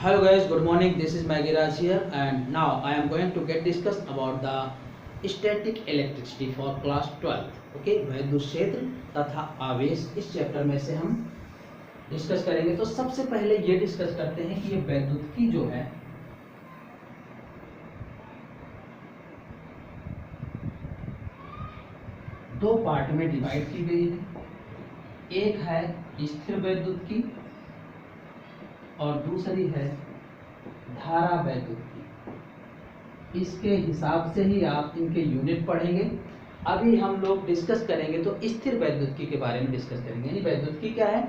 Hello guys, good morning. This is Magiraj here, and now I am going to get discuss about the static electricity for class 12. Okay, वैद्युत क्षेत्र तथा आवेश इस chapter में से हम डिस्कस करेंगे। तो सबसे पहले ये डिस्कस करते हैं कि ये वैद्युतिकी जो है दो पार्ट में डिवाइड की गई है। एक है स्थिर वैद्युतिकी और दूसरी है धारा वैद्युतिकी। इसके हिसाब से ही आप इनके यूनिट पढ़ेंगे। अभी हम लोग डिस्कस करेंगे तो स्थिर वैद्युतिकी के बारे में डिस्कस करेंगे। यानी वैद्युतिकी क्या है?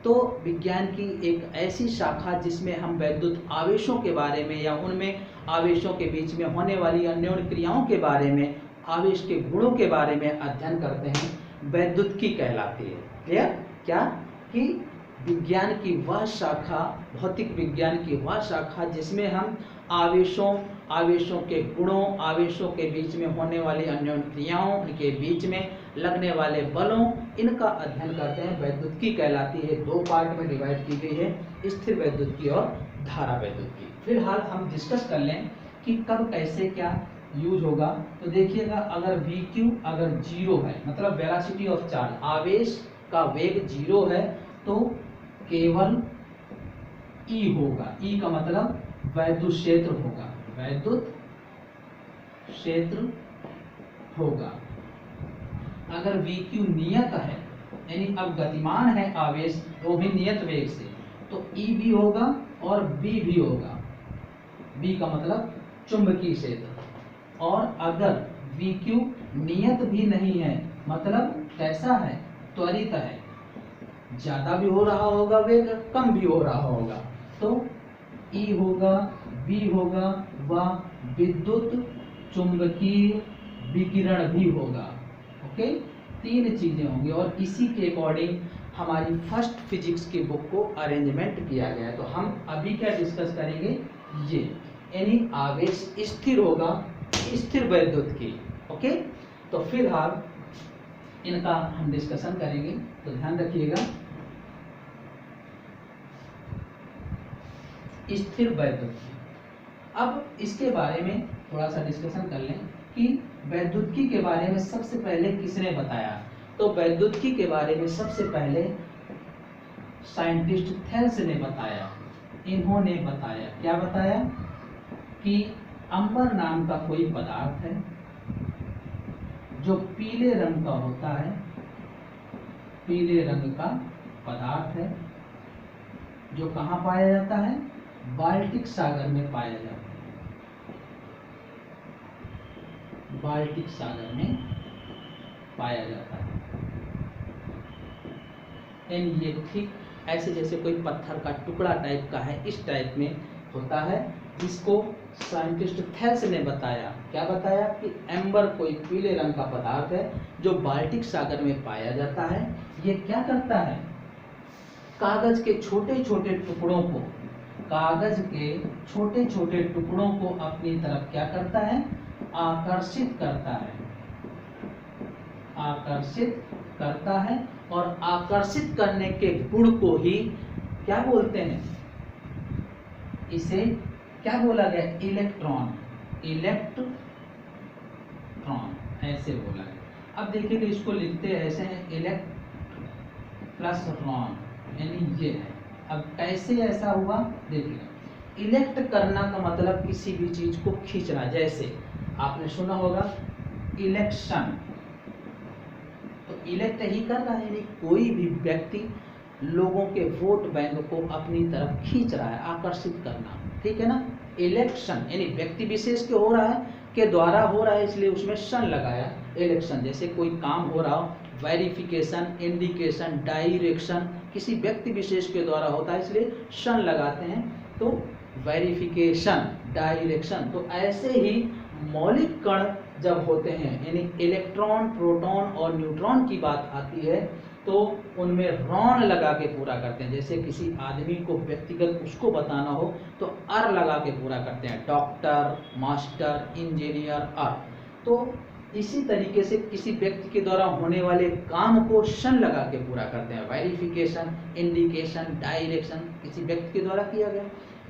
तो विज्ञान की एक ऐसी शाखा जिसमें हम वैद्युत आवेशों के बारे में या उनमें आवेशों के बीच में होने वाली अन्योन्य क्रियाओं के बारे में, आवेश के गुणों के बारे में अध्ययन करते हैं, वैद्युतिकी कहलाती है। क्लियर? क्या कि विज्ञान की वह शाखा, भौतिक विज्ञान की वह शाखा जिसमें हम आवेशों के गुणों, आवेशों के बीच में होने वाली अन्योन्य क्रियाओं, उनके बीच में लगने वाले बलों, इनका अध्ययन करते हैं, वैद्युतिकी कहलाती है। दो पार्ट में डिवाइड की गई है, स्थिर वैद्युतिकी और धारा वैद्युतिकी। फिलहाल हम डिस्कस कर लें कि कब कैसे क्या यूज होगा। तो देखिएगा, अगर VQ अगर जीरो है, मतलब वेलोसिटी ऑफ चार्ज, आवेश का वेग जीरो है, तो केवल E होगा। E का मतलब वैद्युत क्षेत्र होगा, वैद्युत क्षेत्र होगा। अगर VQ नियत है, यानी अब गतिमान है आवेश, वो भी नियत वेग से, तो E भी होगा और B भी होगा। B का मतलब चुंबकीय क्षेत्र। और अगर VQ नियत भी नहीं है, मतलब कैसा है? त्वरित है, ज्यादा भी हो रहा होगा वेग, कम भी हो रहा होगा, तो E होगा, B होगा, व विद्युत चुंबकीय विकिरण भी होगा। ओके, तीन चीजें होंगी और इसी के अकॉर्डिंग हमारी फर्स्ट फिजिक्स की बुक को अरेंजमेंट किया गया है। तो हम अभी क्या डिस्कस करेंगे? ये यानी आवेश स्थिर होगा, स्थिर वैद्युतिकी। ओके, तो फिलहाल इनका हम डिस्कशन करेंगे, तो ध्यान रखिएगा। स्थिर वैद्युतिकी, अब इसके बारे में थोड़ा सा डिस्कशन कर लें कि वैद्युतिकी के बारे में सबसे पहले किसने बताया। तो वैद्युतिकी के बारे में सबसे पहले साइंटिस्ट थेल्स ने बताया। इन्होंने बताया, क्या बताया? कि अंबर नाम का कोई पदार्थ है जो पीले रंग का होता है, पीले रंग का पदार्थ है, जो कहाँ पाया जाता है? बाल्टिक सागर में पाया जाता है, बाल्टिक सागर में पाया जाता है। एंड ये ठीक ऐसे जैसे कोई पत्थर का टुकड़ा टाइप का है, इस टाइप में होता है। इसको साइंटिस्ट थेल्स ने बताया। क्या बताया? कि एम्बर कोई पीले रंग का पदार्थ है जो बाल्टिक सागर में पाया जाता है। ये क्या करता है? कागज के छोटे छोटे टुकड़ों को, कागज के छोटे छोटे टुकड़ों को अपनी तरफ क्या करता है? आकर्षित करता है, आकर्षित करता है। और आकर्षित करने के गुण को ही क्या बोलते हैं? इसे क्या बोला गया? इलेक्ट्रॉन, इलेक्ट्रॉन ऐसे बोला गया। अब देखिए, इसको लिखते ऐसे हैं, इलेक्ट प्लस रॉन, यानी ये है। अब कैसे ऐसा हुआ? देखिए, इलेक्ट करना का मतलब किसी भी चीज को खींचना। जैसे आपने सुना होगा इलेक्शन, तो इलेक्ट ही कर रहा है, यानी कोई भी व्यक्ति लोगों के वोट बैंक को अपनी तरफ खींच रहा है, आकर्षित करना। ठीक है ना? इलेक्शन यानी व्यक्ति विशेष के हो रहा है, के द्वारा हो रहा है, इसलिए उसमें शन लगाया, इलेक्शन। जैसे कोई काम हो रहा हो, वेरिफिकेशन, इंडिकेशन, डायरेक्शन किसी व्यक्ति विशेष के द्वारा होता है, इसलिए शन लगाते हैं। तो वेरिफिकेशन, डायरेक्शन। तो ऐसे ही मौलिक कण जब होते हैं, यानी इलेक्ट्रॉन, प्रोटॉन और न्यूट्रॉन की बात आती है, तो उनमें रॉन लगा के पूरा करते हैं। जैसे किसी आदमी को व्यक्तिगत उसको बताना हो तो अर लगा के पूरा करते हैं, डॉक्टर, मास्टर, इंजीनियर, अर। तो इसी तरीके से किसी व्यक्ति के द्वारा होने वाले काम को शन लगा के पूरा करते हैं। वेरिफिकेशन, इंडिकेशन, डायरेक्शन किसी व्यक्ति के द्वारा किया गया।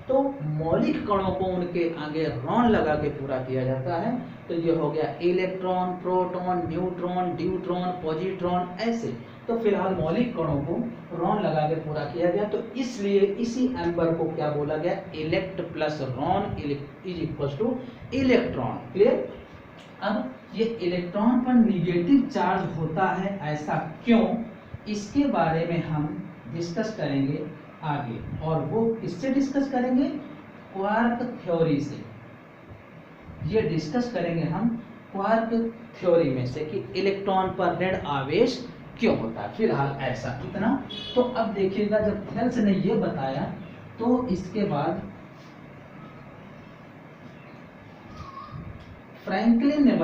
तो मौलिक कणों को उनके आगे रॉन लगा के पूरा किया जाता है। तो ये हो गया electron, proton, neutron, deuteron, positron, ऐसे। तो फिलहाल मौलिक कणों को रॉन लगा के पूरा किया गया, तो इसलिए इसी एम्बर को क्या बोला गया, elect plus Ron is equal two electron. Clear. अब ये इलेक्ट्रॉन पर निगेटिव चार्ज होता है, ऐसा क्यों, इसके बारे में हम डिस्कस करेंगे आगे। और वो किससे डिस्कस करेंगे, क्वार्क थ्योरी से। ये डिस्कस करेंगे हम क्वार्क थ्योरी में से कि इलेक्ट्रॉन पर ऋण आवेश क्यों होता है। फिलहाल ऐसा इतना। तो अब देखिएगा, जब थेल्स ने ये बताया तो इसके बाद फ्रैंकलिन ने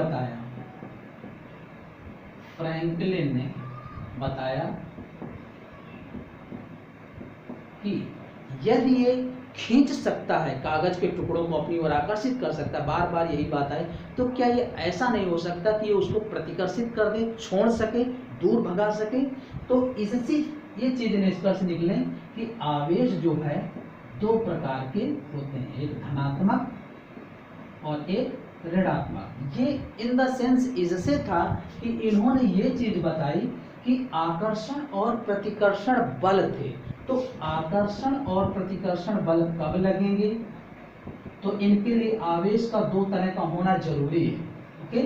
बताया कि यदि ये खींच सकता है कागज के टुकड़ों को अपनी ओर आकर्षित कर सकता है, बार बार यही बात है, तो क्या ये ऐसा नहीं हो सकता कि ये उसको प्रतिकर्षित कर दे, छोड़ सके, दूर भगा सके। तो इससे ये चीज निष्कर्ष निकले कि आवेश जो है दो प्रकार के होते हैं, एक धनात्मक और एक ऋणात्मक। ये इन द सेंस इससे था कि इन्होंने ये चीज बताई कि आकर्षण और प्रतिकर्षण बल थे। तो आकर्षण और प्रतिकर्षण बल कब लगेंगे, तो इनके लिए आवेश का दो तरह का होना जरूरी है। ओके।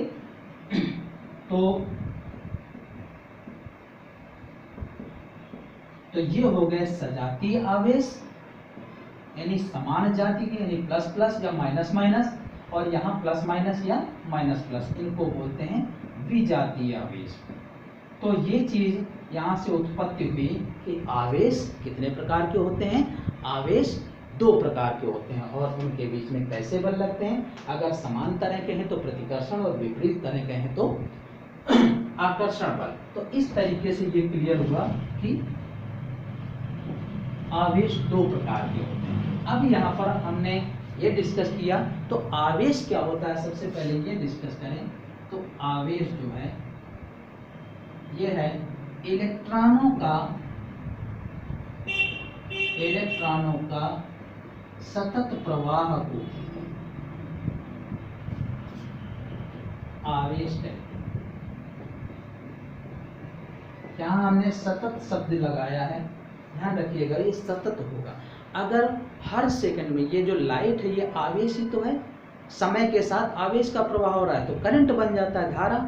तो ये हो गए सजातीय आवेश, यानी समान जाति के, यानी प्लस प्लस या माइनस माइनस, और यहाँ प्लस माइनस या माइनस प्लस, इनको बोलते हैं विजातीय आवेश। तो ये चीज यहाँ से उत्पत्ति हुई कि आवेश कितने प्रकार के होते हैं, आवेश दो प्रकार के होते हैं, और उनके बीच में कैसे बल लगते हैं। अगर समान तरह के हैं तो प्रतिकर्षण, और विपरीत तरह के हैं तो आकर्षण बल। तो इस तरीके से ये क्लियर हुआ कि आवेश दो प्रकार के होते हैं। अब यहाँ पर हमने ये डिस्कस किया, तो आवेश क्या होता है सबसे पहले ये डिस्कस करें। तो आवेश जो है ये है इलेक्ट्रॉनों का सतत प्रवाह को आवेश है। यहाँ हमने सतत शब्द लगाया है, ध्यान रखिएगा, ये सतत होगा। अगर हर सेकंड में ये जो लाइट है ये आवेश ही तो है, समय के साथ आवेश का प्रवाह हो रहा है तो करंट बन जाता है, धारा।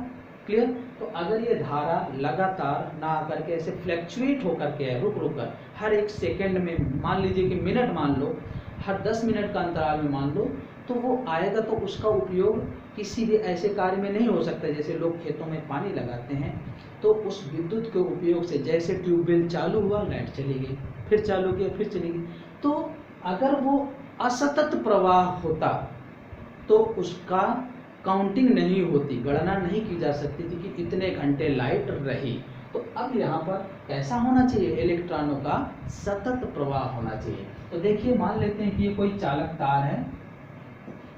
क्लियर। तो अगर ये धारा लगातार ना आकर के ऐसे फ्लैक्चुएट होकर के है, रुक कर हर एक सेकंड में, मान लीजिए कि मिनट मान लो, हर 10 मिनट का अंतराल में मान लो, तो वो आएगा, तो उसका उपयोग किसी भी ऐसे कार्य में नहीं हो सकता। जैसे लोग खेतों में पानी लगाते हैं, तो उस विद्युत के उपयोग से, जैसे ट्यूबवेल चालू हुआ लाइट चली गई, फिर चालू किया फिर चली गई। तो अगर वो असतत प्रवाह होता तो उसका काउंटिंग नहीं होती, गणना नहीं की जा सकती थी कि इतने घंटे लाइट रही। तो अब यहाँ पर कैसा होना चाहिए, इलेक्ट्रॉनों का सतत प्रवाह होना चाहिए। तो देखिए, मान लेते हैं कि ये कोई चालक तार है,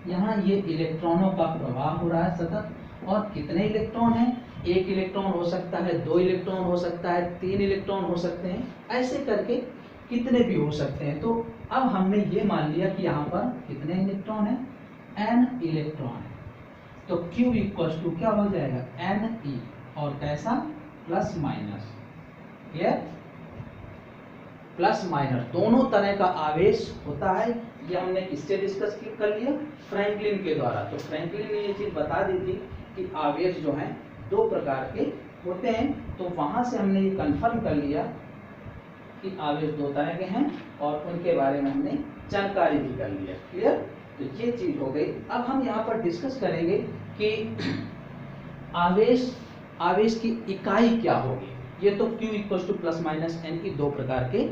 यहाँ ये इलेक्ट्रॉनों का प्रवाह हो रहा है सतत, और कितने इलेक्ट्रॉन हैं, एक इलेक्ट्रॉन हो सकता है, 2 इलेक्ट्रॉन हो सकता है, 3 इलेक्ट्रॉन हो सकते हैं, ऐसे करके कितने भी हो सकते हैं। तो अब हमने ये मान लिया कि यहाँ पर कितने इलेक्ट्रॉन हैं, n इलेक्ट्रॉन है। तो Q इक्वल्स टू क्या हो जाएगा, Ne, और कैसा, plus minus. Clear. Plus minus दोनों तरह का आवेश होता है। ये हमने किससे डिस्कस कर लिया, फ्रैंकलिन के द्वारा। तो फ्रैंकलिन ने ये चीज बता दी थी कि आवेश जो है दो प्रकार के होते हैं। तो वहां से हमने ये कंफर्म कर लिया कि आवेश दो तरह के हैं, और उनके बारे में हमने जानकारी भी कर लिया। क्लियर। तो ये चीज हो गई। अब हम यहाँ पर डिस्कस करेंगे कि आवेश की इकाई क्या होगी। ये तो Q equal two plus minus n की दो प्रकार के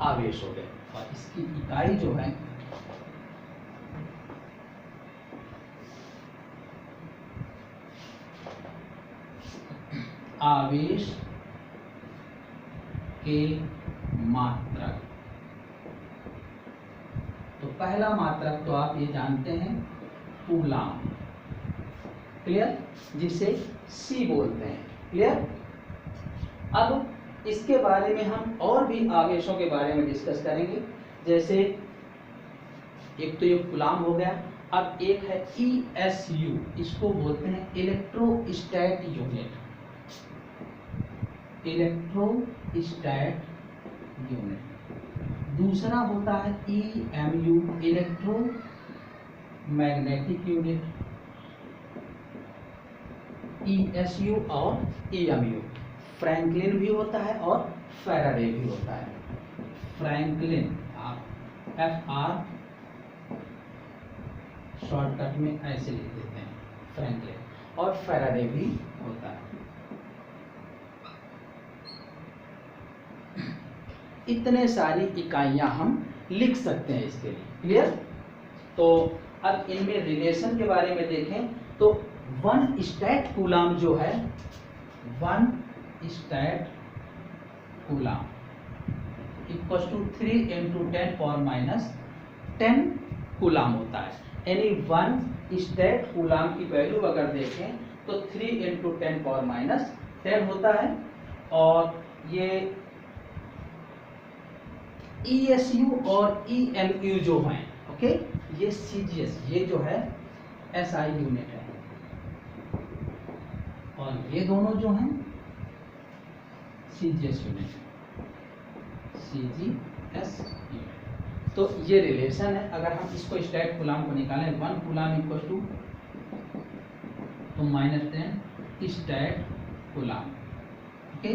आवेश हो गए, और इसकी इकाई जो है आवेश के मात्रक। तो पहला मात्रक तो आप ये जानते हैं, कूलाम। क्लियर, जिसे C बोलते हैं। क्लियर। अब इसके बारे में हम और भी आवेशों के बारे में डिस्कस करेंगे, जैसे एक तो ये कूलाम हो गया। अब एक है ESU, इसको बोलते हैं इलेक्ट्रोस्टैट यूनिट, इलेक्ट्रोस्टैट यूनिट। दूसरा होता है EMU, electro magnetic unit. ESU और EMU, फ्रैंकलिन भी होता है और फैराडे भी होता है। फ्रैंकलिन आप FR शॉर्टकट में ऐसे लिख देते हैं, फ्रैंकलिन, और फैराडे भी होता है। इतने सारी इकाइयां हम लिख सकते हैं इसके लिए, क्लियर। तो अब इनमें रिलेशन के बारे में देखें तो 1 स्टैट कूलाम जो है, 1 stat coulomb equal to 3 × 10⁻10 coulomb होता है। यानी 1 स्टैट कूलाम की वैल्यू अगर देखें तो 3 × 10⁻10 होता है। और ये ESU और EMU जो हैं, ओके, ये CGS, ये जो है SI यूनिट है, और ये दोनों जो हैं CGS यूनिट, CGS यूनिट। तो ये रिलेशन है। अगर हम इसको स्टैट कूलाम को निकालें, 1 कूलाम इक्वल टू तो -10 स्टैट कूलाम, ओके।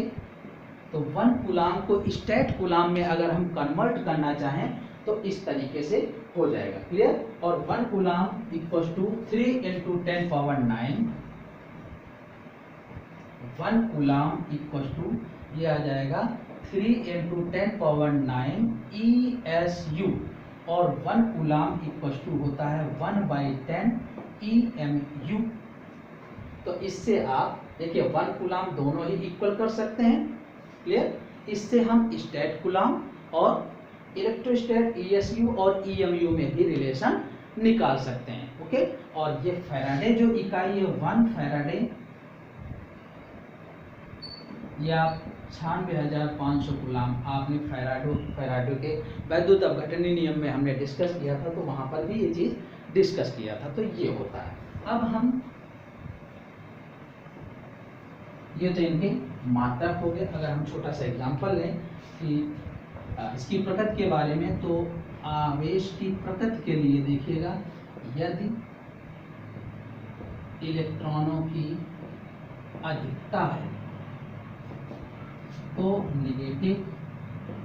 तो 1 कूलाम को स्टैट कूलाम में अगर हम कन्वर्ट करना चाहें तो इस तरीके से हो जाएगा, क्लियर। और 1 coulomb equal to 3 × 10⁻9, 1 coulomb equal to ये आ जाएगा 3 × 10⁻9 ESU, और 1 कूलाम इक्वल टू होता है 1/10 EMU। तो इससे आप देखिए 1 कूलाम दोनों ही इक्वल कर सकते हैं, क्लियर। इससे हम स्टैट कूलाम और इलेक्ट्रोस्टैट ESU और EMU में भी रिलेशन निकाल सकते हैं, ओके। और ये फैराडे जो इकाई है, 1 फैराडे, या 96,500 कूलाम, आपने फैराडे के वैद्युत अपघटनी नियम में हमने डिस्कस किया था, तो वहां पर भी ये चीज डिस्कस किया था। तो ये होता है। अब हम ये तो इनके मात्रक हो गए। अगर हम छोटा सा एग्जांपल लें कि इसकी प्रकृति के बारे में, तो आवेश की प्रकृति के लिए देखिएगा, यदि इलेक्ट्रॉनों की अधिकता है तो निगेटिव,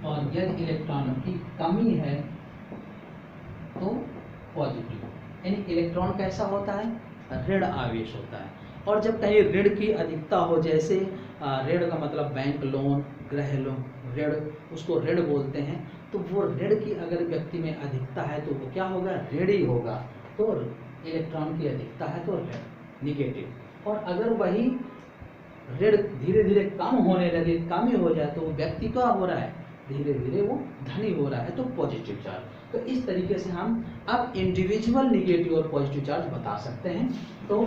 और यदि इलेक्ट्रॉनों की कमी है तो पॉजिटिव। यानी इलेक्ट्रॉन कैसा होता है, ऋण आवेश होता है। और जब कहीं ऋण की अधिकता हो, जैसे ऋण का मतलब बैंक लोन, गृह लोन, ऋण, उसको ऋण बोलते हैं, तो वो ऋण की अगर व्यक्ति में अधिकता है तो वो क्या होगा, ऋण ही होगा। तो इलेक्ट्रॉन की अधिकता है तो ऋण, निगेटिव। और अगर वही ऋण धीरे धीरे कम होने लगे, कमी हो जाए, तो वो व्यक्ति क्या हो रहा है, धीरे धीरे वो धनी हो रहा है, तो पॉजिटिव चार्ज। तो इस तरीके से हम अब इंडिविजुअल निगेटिव और पॉजिटिव चार्ज बता सकते हैं। तो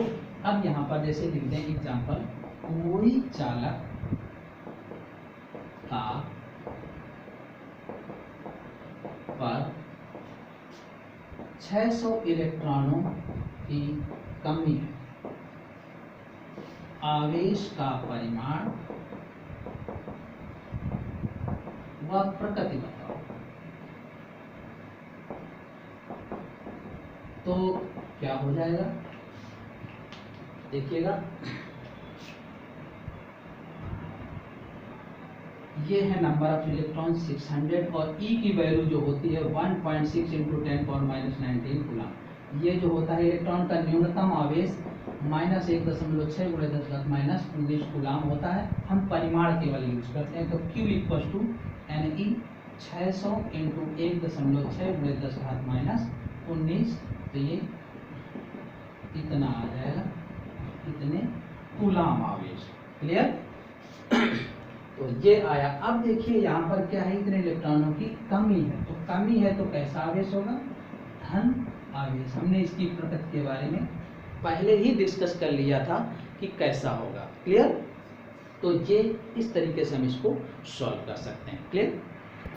अब यहाँ पर जैसे लिख दें एग्जाम्पल, कोई चालक का पर 600 इलेक्ट्रॉनों की कमी है, आवेश का परिमाण व प्रकृति बताओ। तो क्या हो जाएगा, देखिएगा, ये है नंबर ऑफ इलेक्ट्रॉन 600, और E की वैल्यू जो होती है 1.6 × 10⁻19 कूलम। ये जो होता है इलेक्ट्रॉन का न्यूनतम आवेश -1.6 × 10⁻19 कूलम होता है। हम परिमाण केवल यूज करते हैं, तो Q = Ne 600 × 1.6 × 10⁻19, तो ये इतना आ जाएगा, इतने कूलम आवेश, क्लियर। तो ये आया। अब देखिए यहाँ पर क्या है, इतने इलेक्ट्रॉनों की कमी है, तो कमी है तो कैसा आवेश होगा, धन आवेश। हमने इसकी प्रकृति के बारे में पहले ही डिस्कस कर लिया था कि कैसा होगा, क्लियर। तो ये इस तरीके से हम इसको सॉल्व कर सकते हैं, क्लियर।